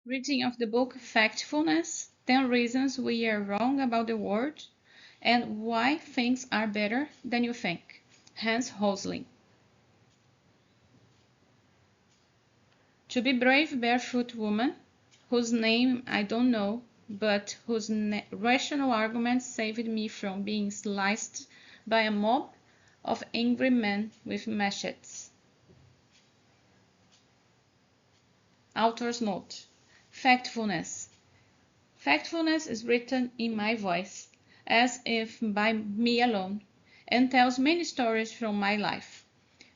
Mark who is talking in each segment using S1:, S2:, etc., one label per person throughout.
S1: Reading of the book Factfulness, 10 Reasons We Are Wrong About the World and Why Things Are Better Than You Think. HANS ROSLING. To be brave barefoot woman, whose name I don't know, but whose rational arguments saved me from being sliced by a mob of angry men with machetes. Author's note. Factfulness. Factfulness is written in my voice, as if by me alone, and tells many stories from my life.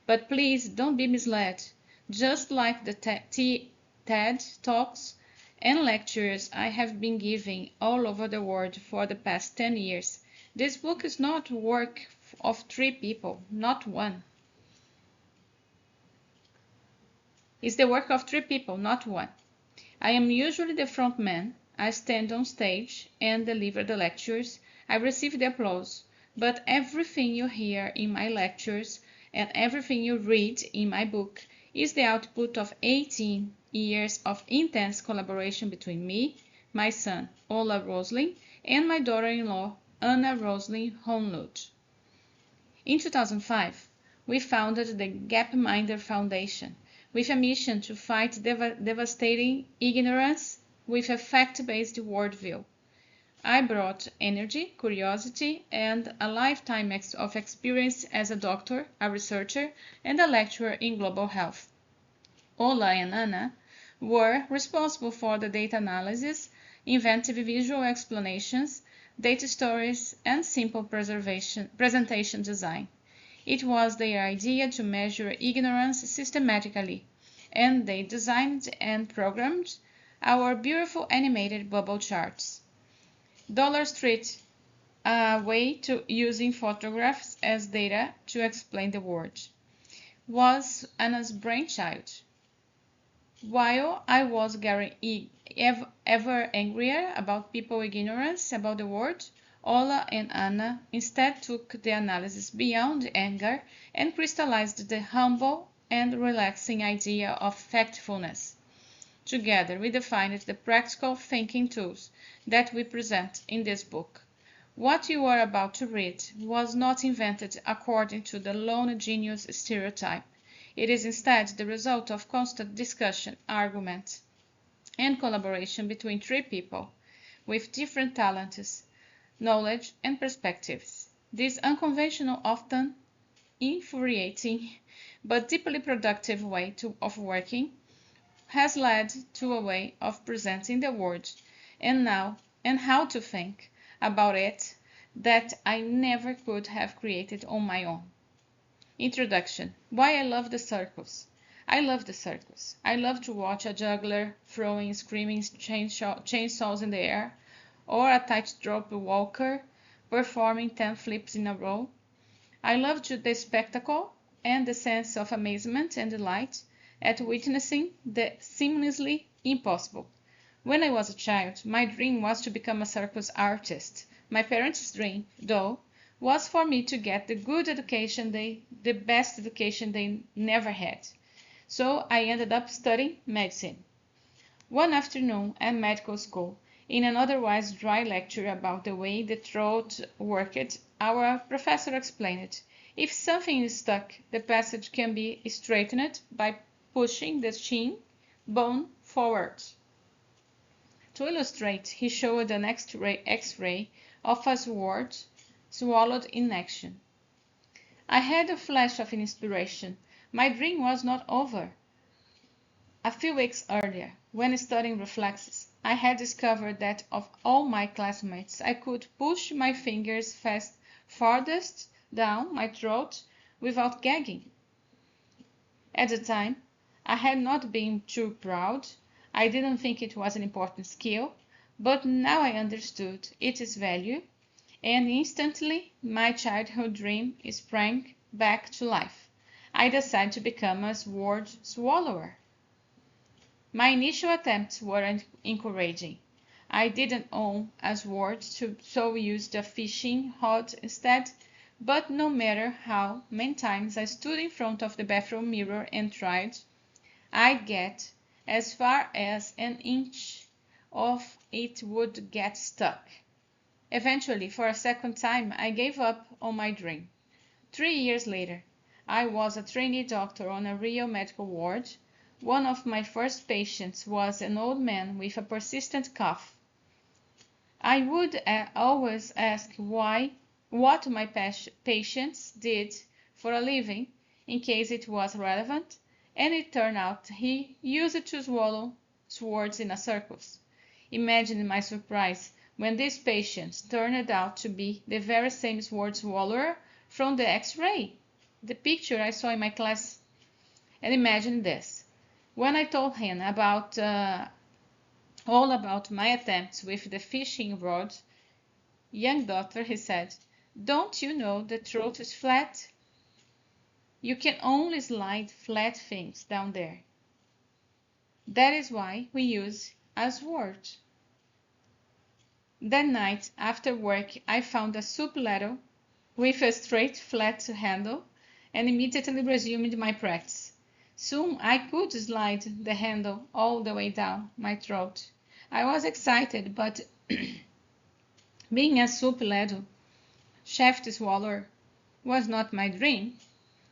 S1: But please don't be misled. Just like the TED Talks and lectures I have been giving all over the world for the past 10 years, this book is not work of 3 people, not one. It's the work of 3 people, not one. I am usually the front man. I stand on stage and deliver the lectures. I receive the applause. But everything you hear in my lectures and everything you read in my book is the output of 18 years of intense collaboration between me, my son, Ola Rosling, and my daughter-in-law, Anna Rosling Honlund. In 2005, we founded the Gapminder Foundation, with a mission to fight devastating ignorance with a fact-based worldview. I brought energy, curiosity, and a lifetime of experience as a doctor, a researcher, and a lecturer in global health. Ola and Anna were responsible for the data analysis, inventive visual explanations, data stories, and simple presentation design. It was their idea to measure ignorance systematically, and they designed and programmed our beautiful animated bubble charts. Dollar Street, a way to using photographs as data to explain the world, was Anna's brainchild. While I was getting ever angrier about people's ignorance about the world, Ola and Anna instead took the analysis beyond anger and crystallized the humble and relaxing idea of factfulness. Together, we defined the practical thinking tools that we present in this book. What you are about to read was not invented according to the lone genius stereotype. It is instead the result of constant discussion, argument, and collaboration between 3 people with different talents, knowledge, and perspectives. This unconventional, often infuriating, but deeply productive way of working has led to a way of presenting the world and how to think about it that I never could have created on my own. Introduction. Why I love the circus. I love the circus. I love to watch a juggler throwing screaming chainsaws in the air, or a tightrope walker performing 10 flips in a row. I love the spectacle and the sense of amazement and delight at witnessing the seamlessly impossible. When I was a child, my dream was to become a circus artist. My parents' dream, though, was for me to get the best education they never had. So I ended up studying medicine. One afternoon at medical school, in an otherwise dry lecture about the way the throat worked, our professor explained, if something is stuck, the passage can be straightened by pushing the chin bone forward. To illustrate, he showed an X-ray of a sword swallowed in action. I had a flash of inspiration. My dream was not over. A few weeks earlier, when studying reflexes, I had discovered that of all my classmates, I could push my fingers farthest down my throat without gagging. At the time, I had not been too proud. I didn't think it was an important skill, but now I understood its value, and instantly my childhood dream sprang back to life. I decided to become a sword swallower. My initial attempts weren't encouraging. I didn't own a sword, so used a fishing rod instead, but no matter how many times I stood in front of the bathroom mirror and tried, I'd get as far as an inch of it would get stuck. Eventually, for a second time, I gave up on my dream. 3 years later, I was a trainee doctor on a real medical ward. One of my first patients was an old man with a persistent cough. I would always ask what my patients did for a living, in case it was relevant, and it turned out he used to swallow swords in a circus. Imagine my surprise when this patient turned out to be the very same sword swallower from the X-ray, the picture I saw in my class. And imagine this. When I told him all about my attempts with the fishing rod, young doctor, he said, "Don't you know the throat is flat? You can only slide flat things down there. That is why we use a sword." That night after work, I found a soup ladle with a straight, flat handle and immediately resumed my practice. Soon I could slide the handle all the way down my throat. I was excited, but being a soup ladle shaft swallower was not my dream.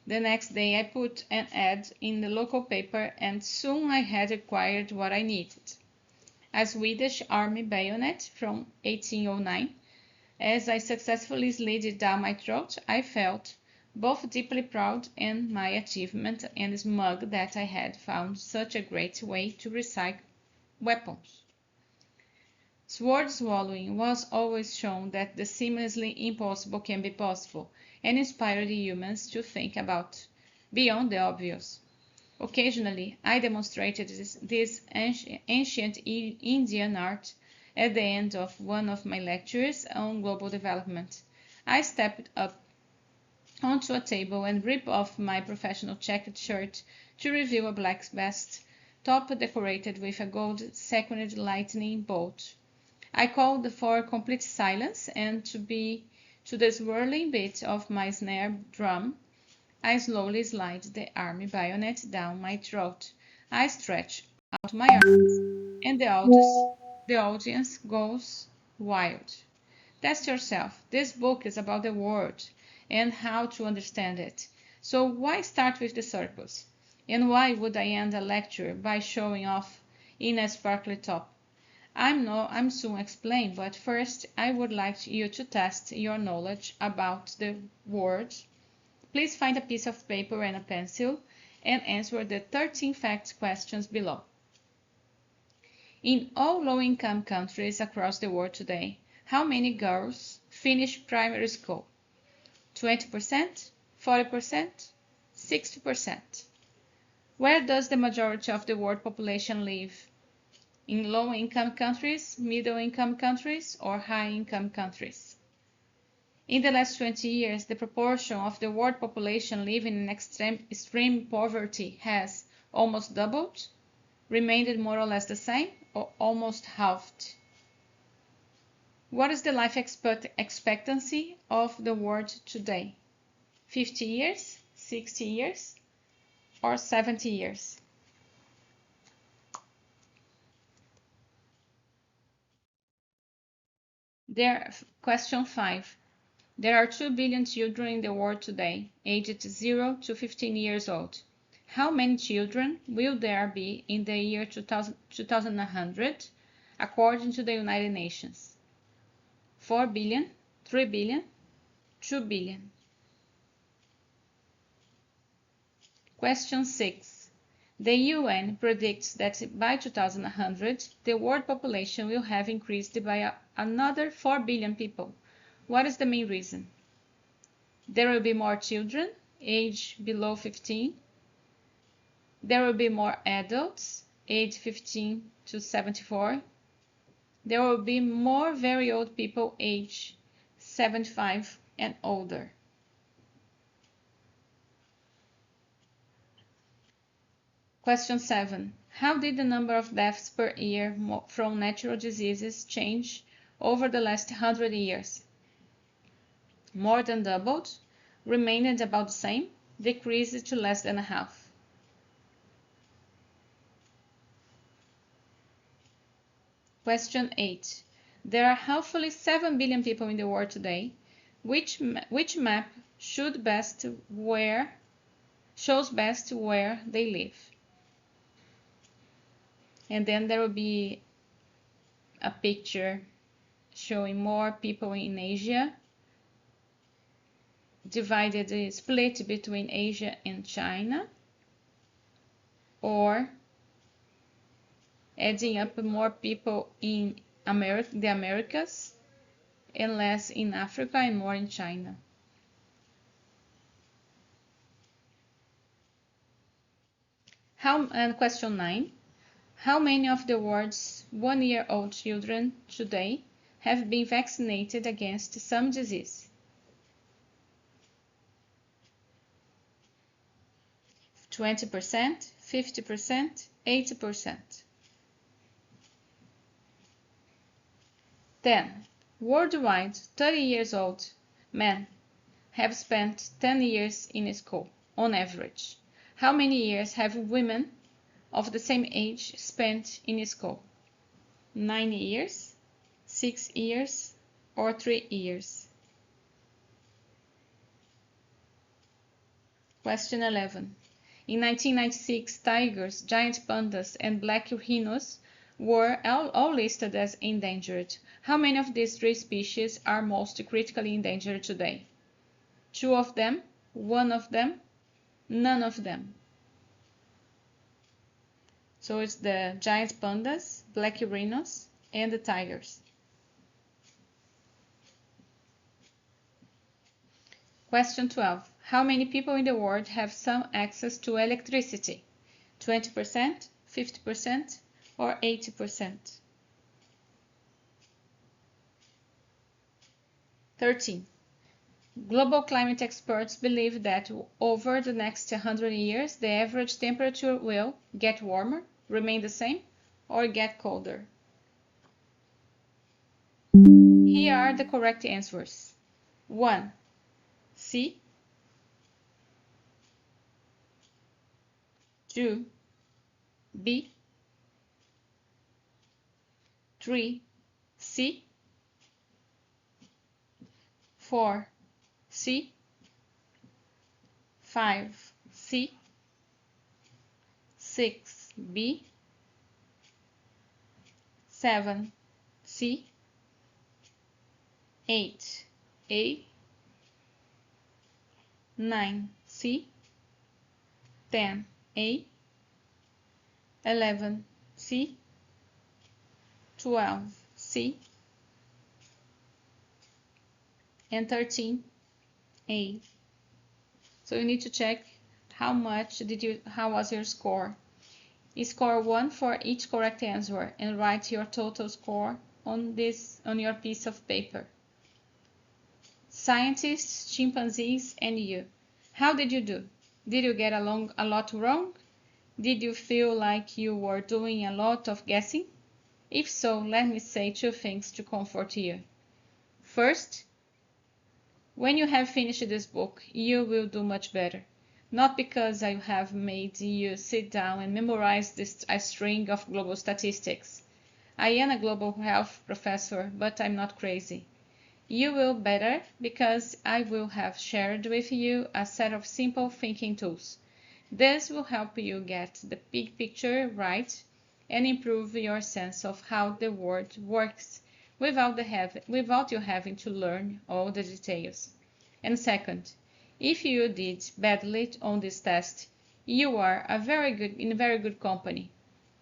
S1: The next day I put an ad in the local paper, and soon I had acquired what I needed. A Swedish army bayonet from 1809. As I successfully slid it down my throat, I felt both deeply proud in my achievement and smug that I had found such a great way to recycle weapons. Sword swallowing was always shown that the seemingly impossible can be possible, and inspired humans to think about beyond the obvious. Occasionally, I demonstrated this ancient Indian art at the end of one of my lectures on global development. I stepped up onto a table and ripped off my professional checkered shirt to reveal a black vest, top decorated with a gold sequined lightning bolt. I called for complete silence, and to the swirling beat of my snare drum, I slowly slide the army bayonet down my throat. I stretch out my arms, and the audience goes wild. Test yourself. This book is about the world and how to understand it. So why start with the circus? And why would I end a lecture by showing off in a sparkly top? I'm soon explain, but first I would like you to test your knowledge about the world. Please find a piece of paper and a pencil and answer the 13 fact questions below. In all low-income countries across the world today, how many girls finish primary school? 20%, 40%, 60%. Where does the majority of the world population live? In low-income countries, middle-income countries, or high-income countries? In the last 20 years, the proportion of the world population living in extreme poverty has almost doubled, remained more or less the same, or almost halved. What is the life expectancy of the world today? 50 years, 60 years, or 70 years? Question 5. There are 2 billion children in the world today, aged 0 to 15 years old. How many children will there be in the year 2100, according to the United Nations? 4 billion, 3 billion, 2 billion. Question 6. The UN predicts that by 2100, the world population will have increased by another 4 billion people. What is the main reason? There will be more children, aged below 15. There will be more adults, aged 15 to 74. There will be more very old people, aged 75 and older. Question 7. How did the number of deaths per year from natural diseases change over the last 100 years? More than doubled, remained about the same, decreased to less than half. Question 8. There are roughly 7 billion people in the world today. Which map shows best where they live? And then there will be a picture showing more people in Asia, split between Asia and China, or adding up more people in the Americas and less in Africa and more in China. And question 9. How many of the world's 1-year-old children today have been vaccinated against some disease? 20%, 50%, 80%. 10. Worldwide, 30 years old men have spent 10 years in school, on average. How many years have women of the same age spent in school? 9 years, 6 years, or 3 years? Question 11. In 1996, tigers, giant pandas, and black rhinos were all listed as endangered. How many of these 3 species are most critically endangered today? 2 of them, 1 of them, none of them. So it's the giant pandas, black rhinos, and the tigers. Question 12. How many people in the world have some access to electricity? 20%, 50%, or 80%? 13. Global climate experts believe that over the next 100 years, the average temperature will get warmer, remain the same, or get colder. Here are the correct answers. 1. C. 2. B. 3. C. 4. C. 5. C. 6. B. 7. C. 8. A. 9. C. 10. A. 11. C. 12. C. And 13. A. So you need to check how was your score. You score 1 for each correct answer and write your total score on your piece of paper. Scientists, chimpanzees, and you. How did you do? Did you get a lot wrong? Did you feel like you were doing a lot of guessing? If so, let me say 2 things to comfort you. First, when you have finished this book, you will do much better. Not because I have made you sit down and memorize a string of global statistics. I am a global health professor, but I'm not crazy. You will better because I will have shared with you a set of simple thinking tools. This will help you get the big picture right and improve your sense of how the world works without you having to learn all the details. And second, if you did badly on this test, you are in very good company.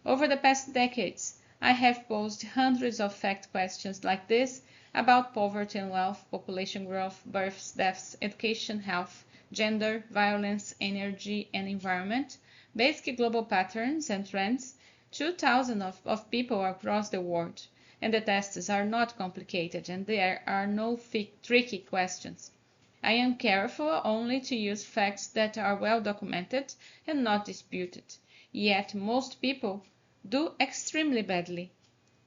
S1: Over the past decades, I have posed hundreds of fact questions like this about poverty and wealth, population growth, births, deaths, education, health, gender, violence, energy, and environment, basic global patterns and trends, 2,000 of people across the world. And the tests are not complicated and there are no tricky questions. I am careful only to use facts that are well documented and not disputed. Yet most people do extremely badly.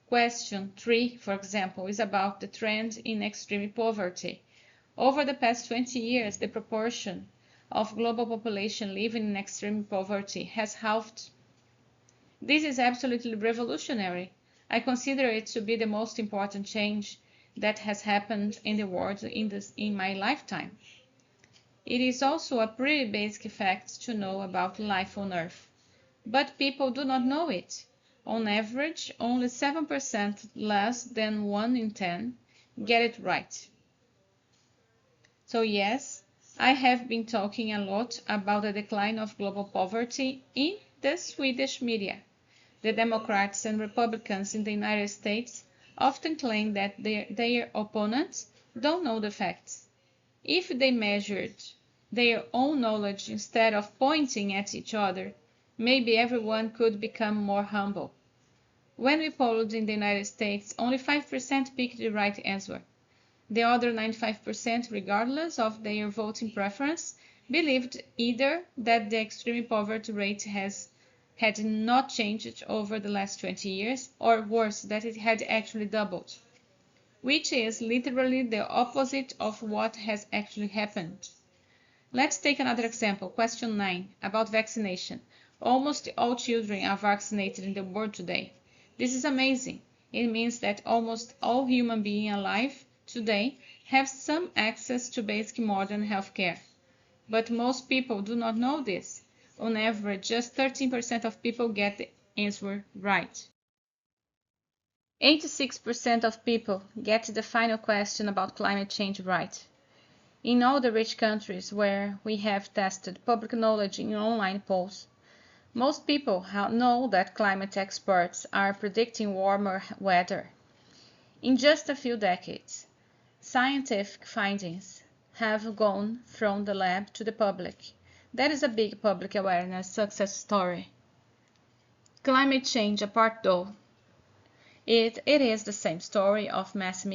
S1: Question 3, for example, is about the trend in extreme poverty. Over the past 20 years, the proportion of global population living in extreme poverty has halved. This is absolutely revolutionary. I consider it to be the most important change that has happened in the world in my lifetime. It is also a pretty basic fact to know about life on Earth, but people do not know it. On average, only 7%, less than 1 in 10, get it right. So yes, I have been talking a lot about the decline of global poverty in the Swedish media. The Democrats and Republicans in the United States often claim that their opponents don't know the facts. If they measured their own knowledge instead of pointing at each other, maybe everyone could become more humble. When we polled in the United States, only 5% picked the right answer. The other 95%, regardless of their voting preference, believed either that the extreme poverty rate had not changed over the last 20 years, or worse, that it had actually doubled, which is literally the opposite of what has actually happened. Let's take another example, question 9, about vaccination. Almost all children are vaccinated in the world today. This is amazing. It means that almost all human beings alive today have some access to basic modern health care. But most people do not know this. On average, just 13% of people get the answer right. 86% of people get the final question about climate change right. In all the rich countries where we have tested public knowledge in online polls, most people know that climate experts are predicting warmer weather. In just a few decades, scientific findings have gone from the lab to the public. That is a big public awareness success story. Climate change apart though, it is the same story of massive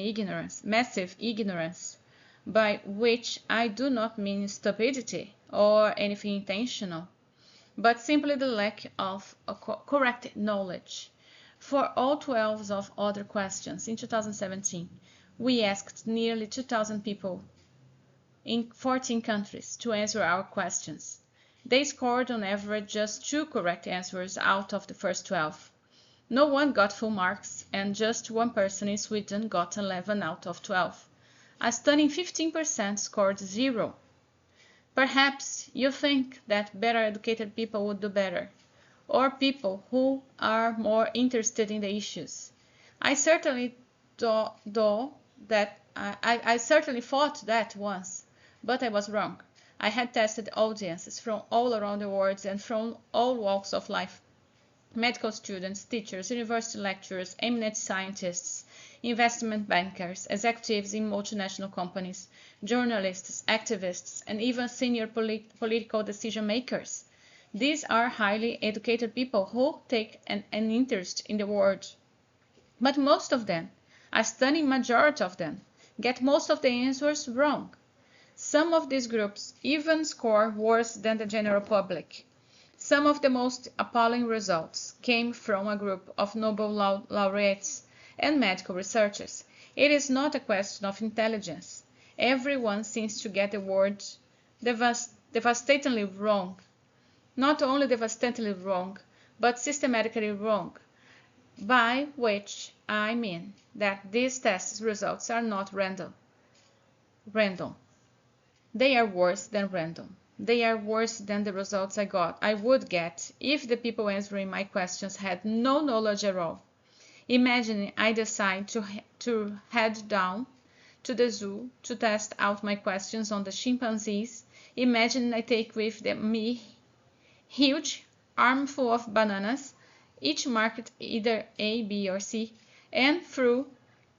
S1: ignorance, by which I do not mean stupidity or anything intentional, but simply the lack of correct knowledge. For all 12 of other questions in 2017, we asked nearly 2,000 people in 14 countries to answer our questions. They scored on average just 2 correct answers out of the first 12. No one got full marks, and just one person in Sweden got 11 out of 12. A stunning 15% scored 0. Perhaps you think that better educated people would do better, or people who are more interested in the issues. I certainly thought that once, but I was wrong. I had tested audiences from all around the world and from all walks of life. Medical students, teachers, university lecturers, eminent scientists, investment bankers, executives in multinational companies, journalists, activists, and even senior political decision makers. These are highly educated people who take an interest in the world. But most of them, a stunning majority of them, get most of the answers wrong. Some of these groups even score worse than the general public. Some of the most appalling results came from a group of Nobel laureates and medical researchers. It is not a question of intelligence. Everyone seems to get the word devastatingly wrong. Not only devastatingly wrong, but systematically wrong, by which I mean that these test results are not random. They are worse than random. They are worse than the results I would get if the people answering my questions had no knowledge at all. Imagine I decide to head down to the zoo to test out my questions on the chimpanzees. Imagine I take with me huge armful of bananas, each marked either A, B, or C, and threw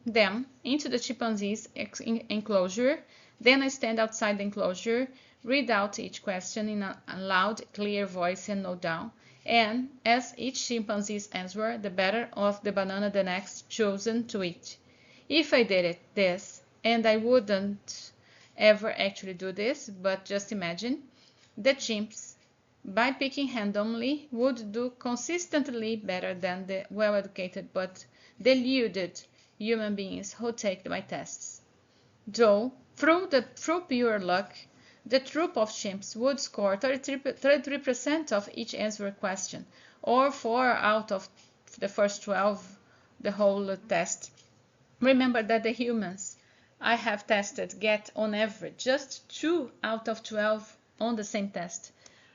S1: them into the chimpanzee's enclosure. Then I stand outside the enclosure, read out each question in a loud, clear voice and note down, and as each chimpanzee's answer, the better of the banana the next chosen to eat. If I did this, and I wouldn't ever actually do this, but just imagine, the chimps, by picking randomly, would do consistently better than the well-educated but deluded human beings who take my tests. Though, through pure luck, the troop of chimps would score 33% of each answer question, or 4 out of the first 12 the whole test. Remember that the humans I have tested get on average just 2 out of 12 on the same test.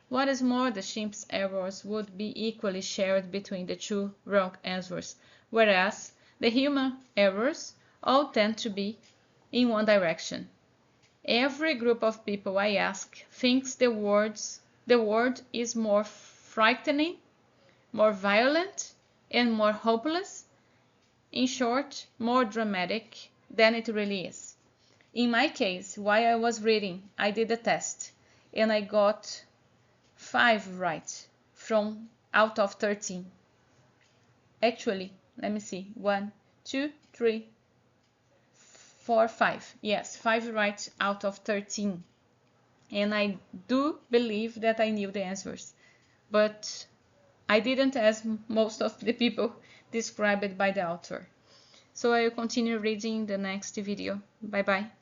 S1: What is more, the chimp's errors would be equally shared between the 2 wrong answers, whereas the human errors all tend to be in one direction. Every group of people I ask thinks the word is more frightening, more violent, and more hopeless. In short, more dramatic than it really is. In my case, while I was reading, I did a test, and I got 5 right from out of 13. Actually, let me see, 1, 2, 3, 4, 5. Yes, 5 right out of 13. And I do believe that I knew the answers, but I didn't, as most of the people described by the author. So I will continue reading the next video. Bye bye.